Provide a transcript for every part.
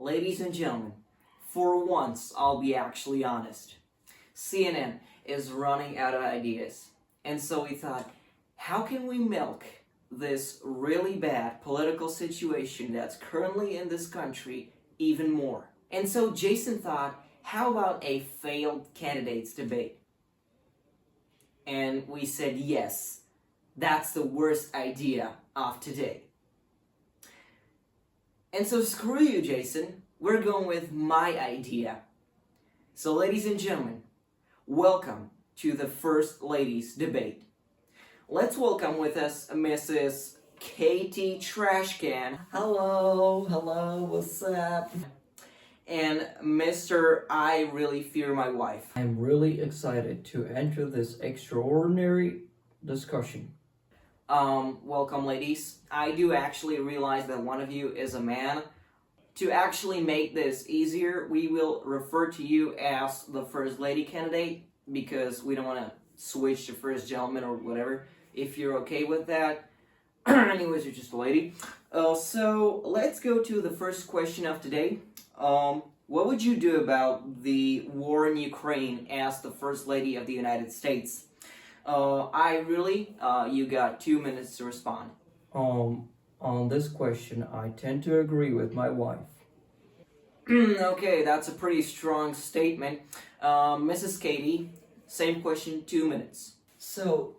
Ladies and gentlemen, for once I'll be actually honest. CNN is running out of ideas. And so we thought, how can we milk this really bad political situation that's currently in this country even more? And so Jason thought, how about a failed candidates debate? And we said, yes, that's the worst idea of today. And so screw you, Jason. We're going with my idea. So ladies and gentlemen, welcome to the First Ladies Debate. Let's welcome with us Mrs. Katie Trashcan. Hello, what's up? And Mr. I Really Fear My Wife. I'm really excited to enter this extraordinary discussion. Welcome ladies. I do actually realize that one of you is a man. To actually make this easier, we will refer to you as the First Lady candidate because we don't want to switch to First Gentleman or whatever, if you're okay with that. Anyways, you're just a lady. So let's go to the first question of today. What would you do about the war in Ukraine as the First Lady of the United States? You got 2 minutes to respond. On this question, I tend to agree with my wife. Okay, that's a pretty strong statement. Mrs. Katie, same question, 2 minutes. So,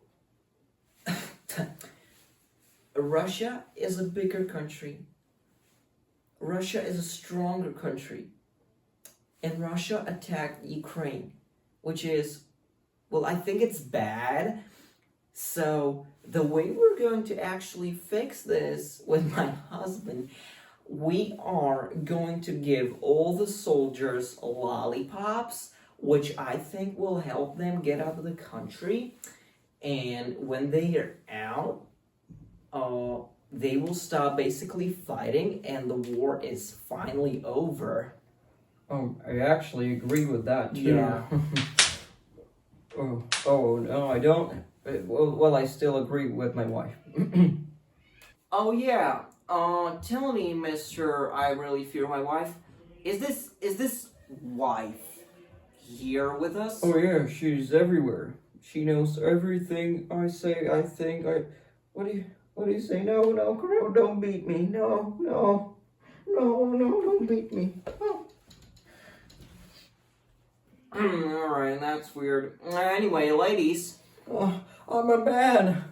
Russia is a bigger country. Russia is a stronger country. And Russia attacked Ukraine, which is, well, I think it's bad. So, the way we're going to actually fix this with my husband, we are going to give all the soldiers lollipops, which I think will help them get out of the country. And when they are out, they will stop basically fighting and the war is finally over. I actually agree with that too. Yeah. Oh, no, I don't. Well, I still agree with my wife. Oh yeah. Tell me, Mr. I Really Fear My Wife, is this wife here with us? Oh yeah, she's everywhere. She knows everything I say, I think, what do you say? No, don't beat me. No, don't beat me. Oh. Alright, that's weird. Anyway, ladies. I'm a man.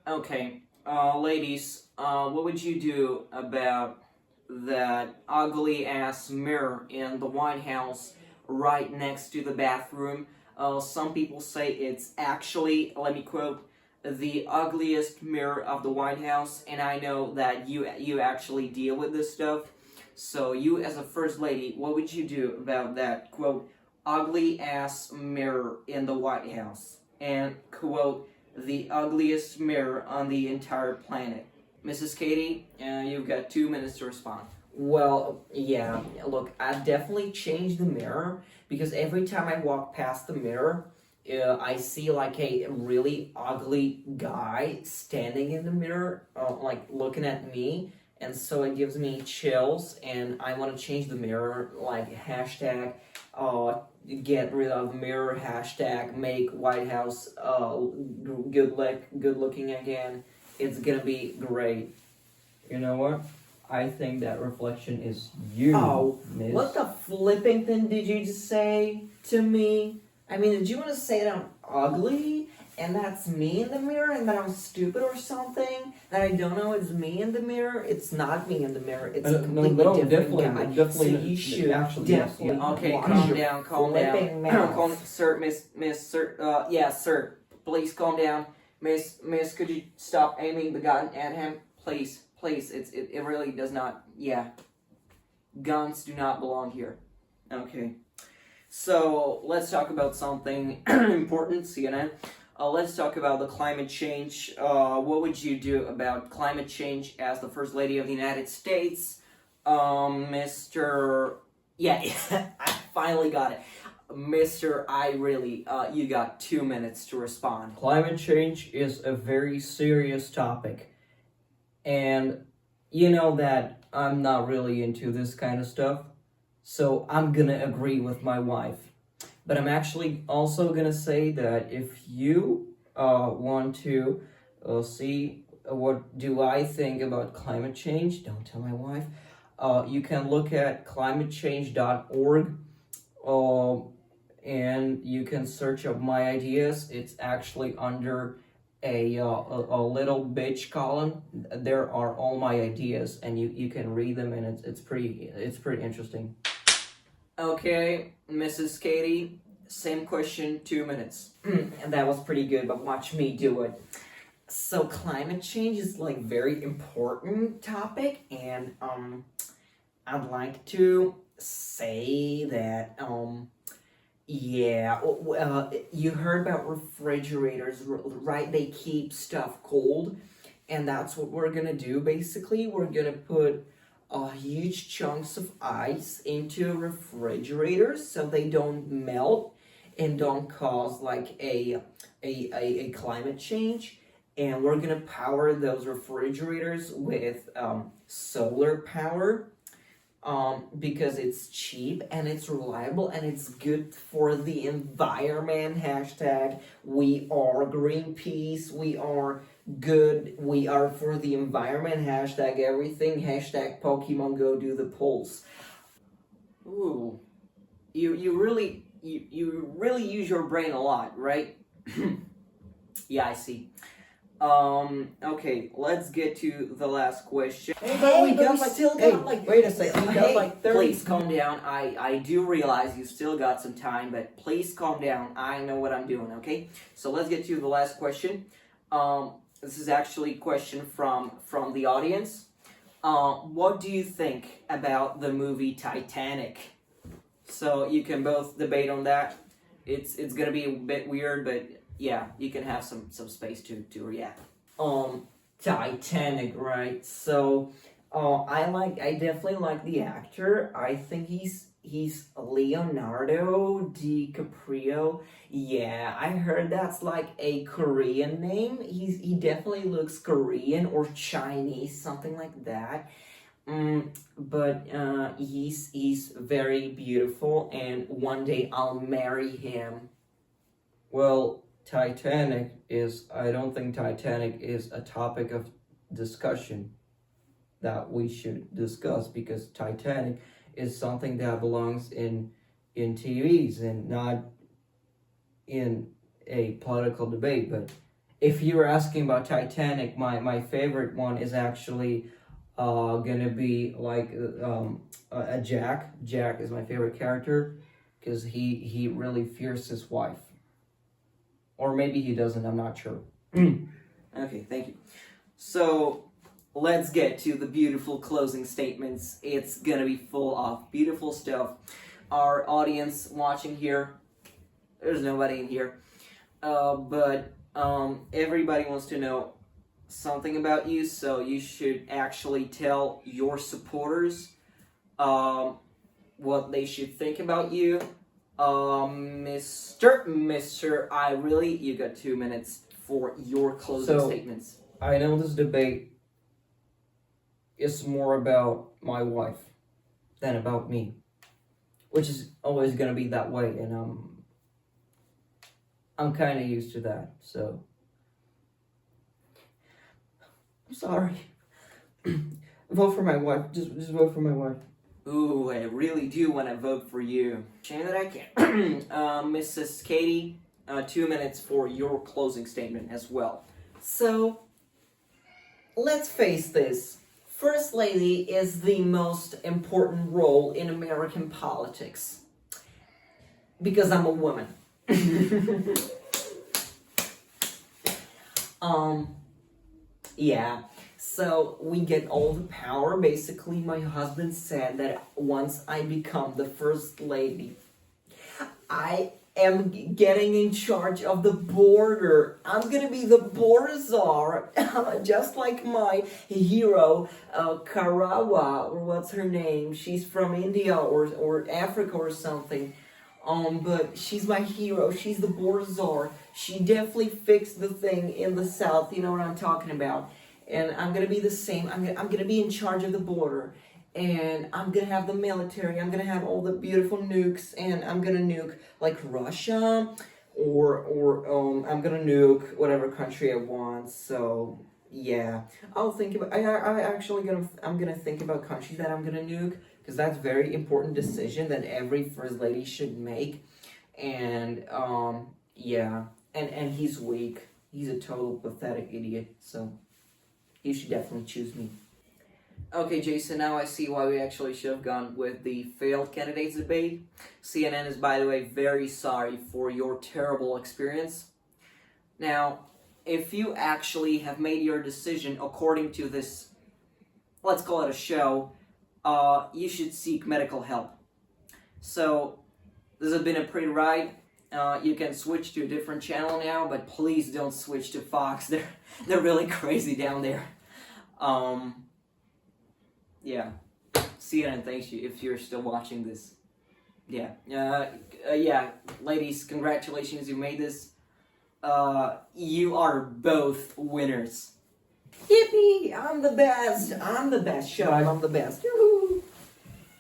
Okay, ladies, what would you do about that ugly-ass mirror in the White House right next to the bathroom? Some people say it's actually, let me quote, the ugliest mirror of the White House, and I know that you actually deal with this stuff. So you as a First Lady, what would you do about that, quote, ugly-ass mirror in the White House? And, quote, the ugliest mirror on the entire planet. Mrs. Katie, you've got 2 minutes to respond. Well, yeah, look, I definitely changed the mirror because every time I walk past the mirror, I see like a really ugly guy standing in the mirror, like looking at me, and so it gives me chills, and I want to change the mirror, like hashtag, get rid of mirror, hashtag, make White House, good looking again. It's gonna be great. You know what? I think that reflection is you, miss. What the flipping thing did you just say to me? I mean, did you want to say that I'm ugly, and that's me in the mirror, and that I'm stupid or something? That I don't know it's me in the mirror? It's not me in the mirror. It's a completely different guy. Definitely, so you should actually, definitely. yes, Okay, watch calm your down. Sir, miss, sir. Yes, sir. Please calm down. Miss, could you stop aiming the gun at him? Please. It really does not, yeah. Guns do not belong here. Okay. So, let's talk about something important, CNN. Let's talk about the climate change. What would you do about climate change as the First Lady of the United States? Mr. Yeah, I finally got it. Mr. I Really, you got 2 minutes to respond. Climate change is a very serious topic. And you know that I'm not really into this kind of stuff, so I'm gonna agree with my wife. But I'm actually also gonna say that if you want to see what do I think about climate change, don't tell my wife. You can look at climatechange.org, uh, and you can search up my ideas. It's actually under a little bitch column. There are all my ideas, and you can read them, and it's pretty interesting. Okay, Mrs. Katie, same question, 2 minutes. And that was pretty good, but watch me do it. So climate change is like very important topic, and I'd like to say that yeah, you heard about refrigerators, right? They keep stuff cold, and that's what we're gonna do. Basically, we're gonna put huge chunks of ice into refrigerators so they don't melt and don't cause like a climate change. And we're gonna power those refrigerators with solar power, because it's cheap and it's reliable and it's good for the environment. Hashtag we are Greenpeace, we are good, we are for the environment. Hashtag everything. Hashtag Pokemon Go do the polls. Ooh, you really use your brain a lot, right? Yeah, I see. Okay, let's get to the last question. Hey, but we still got like, wait a second, we got Hey, like 30. please calm down. I do realize you still got some time, but please calm down. I know what I'm doing, okay? So let's get to the last question. This is actually a question from the audience. What do you think about the movie Titanic? So you can both debate on that. It's gonna be a bit weird, but yeah, you can have some space to react. Titanic, right? So, I definitely like the actor. I think he's Leonardo DiCaprio. Yeah, I heard that's like a Korean name. He definitely looks Korean or Chinese, something like that. But he's very beautiful, and one day I'll marry him. Well, I don't think Titanic is a topic of discussion that we should discuss, because Titanic is something that belongs in TVs and not in a political debate. But if you were asking about Titanic, my favorite one is actually gonna be like a Jack. Jack is my favorite character because he really fears his wife. Or maybe he doesn't, I'm not sure. Okay, thank you. So let's get to the beautiful closing statements. It's gonna be full of beautiful stuff. Our audience watching here, there's nobody in here, but everybody wants to know something about you, so you should actually tell your supporters what they should think about you. Mr. You got 2 minutes for your closing statements. I know this debate is more about my wife than about me, which is always gonna be that way, and I'm kind of used to that. So I'm sorry. Vote for my wife. Just vote for my wife. Ooh, I really do want to vote for you. Shame that I can't. Mrs. Katie, 2 minutes for your closing statement as well. So, let's face this. First Lady is the most important role in American politics. Because I'm a woman. Yeah. So we get all the power. Basically, my husband said that once I become the First Lady, I am getting in charge of the border. I'm gonna be the border czar, just like my hero, Karawa, or what's her name? She's from India or Africa or something. But she's my hero. She's the border czar. She definitely fixed the thing in the south. You know what I'm talking about. and I'm gonna be the same. I'm gonna be in charge of the border, and I'm gonna have the military. I'm gonna have all the beautiful nukes, and I'm gonna nuke like Russia, or I'm gonna nuke whatever country I want. So yeah, I'll think about. I'm gonna think about countries that I'm gonna nuke because that's a very important decision that every first lady should make. And yeah, and he's weak. He's a total pathetic idiot. So you should definitely choose me. Okay, Jason, now I see why we actually should have gone with the failed candidates debate. CNN is, by the way, very sorry for your terrible experience. Now, if you actually have made your decision according to this, let's call it a show, you should seek medical help. So, this has been a pretty ride. You can switch to a different channel now, but please don't switch to Fox. They're really crazy down there. Yeah. CNN thanks you if you're still watching this. Yeah. Yeah, ladies, congratulations, you made this. You are both winners. Yippee! I'm the best. I'm the best. Shut up. I'm the best. Yoo-hoo.